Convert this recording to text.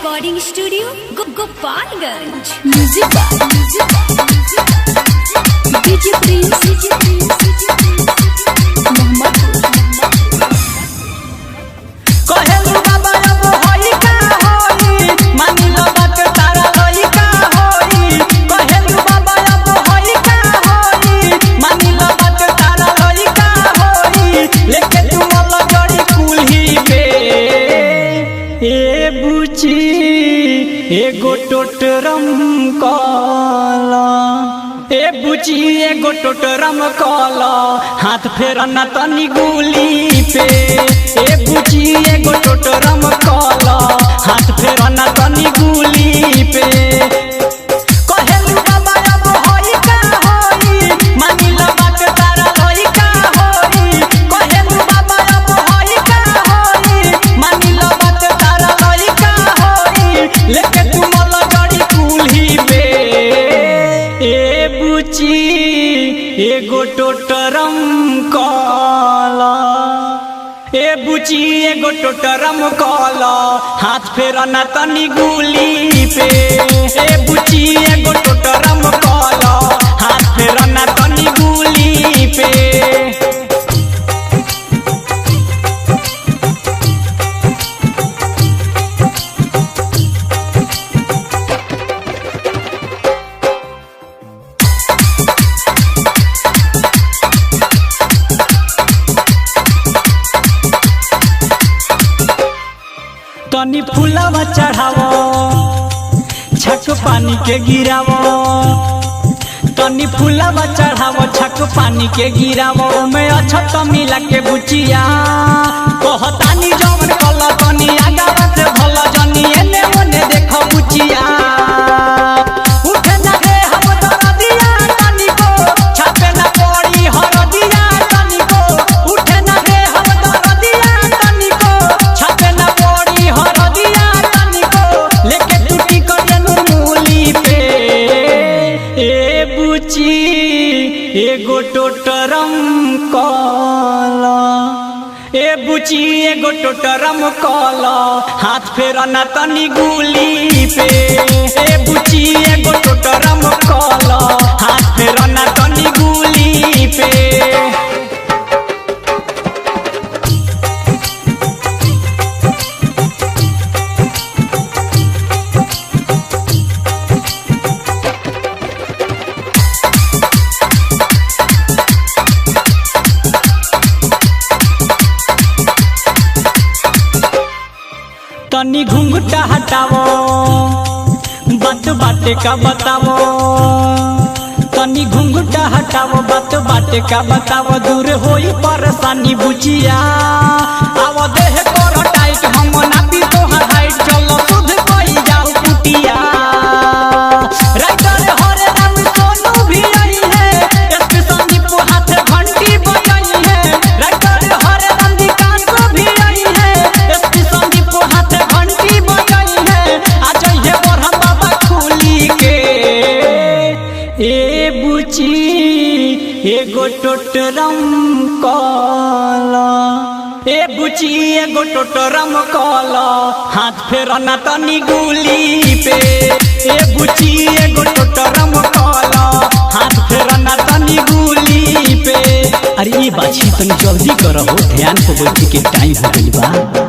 Recording studio Gopalganj. Music DJ Prince कहेलू बाबा अब होई का होई मानी लो बात तारा होई का होई। कहेलू बाबा अब होई का होई मानी लो बात तारा होई का होई। लेके तू वाला जड़ी कुल्ही पे ए बुची एगो टोटरम काला ए बुची एगो टोटरम काला हाथ फेरना तनी गुली पे। ए बुची एगो टोटरम काला हाथ फेरना तनी गुली पे। कहेलू बाबा अब होई का होई मानी लो बात तारा होई का होई। कहेलू बाबा अब होई का होई मानी लो बात तारा होई का होई। लेके तू मला गाड़ी कुल्ही पे ए बुची एगो टोटरम काला ए बुची एगो टोटरम काला हाथ फेरना तनी गुली पे। ए बुची एगो टोटरम काला हाथ फेरना तनी गुली पे। तनी फूलावा चढ़ावो छक पानी के गिरावो। तनी फूलावा चढ़ावो छक पानी के गिरावो। मैं अच्छा तो मिला के बुचिया कहतानी जवन कल तनी आगावा से भला जनी एने ओने देखो बुचिया। उठे ना रे हम दरदिया तनी को छापे ना पड़ी हरदिया तनी को। उठे ना रे हम दरदिया तनी को छापे ना पड़ी हरदिया तनी को। लेके टूटी करियनु मूली पे ए बुची एगो टोटरम काला ए बुची एगो टोटरम काला हाथ फेरना तनी गुली पे। ए बुची एगो टोटरम काला हाथ फेरना तनी गुली पे। तनी घुंघटा हटावो बात बाटे का बतावो। तनी घुंघटा हटावो बात बाटे का बतावो। दूर होई परेशानी बुचिया आवो देह कर टाइट हम ना पी तोहर हाइट। चलो सुध कोई जाओ कुटिया राइटर हरे राम सोनू भी आई है। एसपी संदीप हाथ घंटी बजाई है। राइटर हरे राम विकास भी आई है। एसपी संदीप हाथ घंटी बजाई है। आज ये बरहम बाबा खुली के ए बुची एगो टोटरम काला ए बुची एगो टोटरम काला हाथ फेरना तनी गुली पे। ए बुची एगो टोटरम काला हाथ फेरना तनी गुली पे। अरे ये बाछी तनी जल्दी करो ध्यान को बैठी के टाइम हो गइल बा।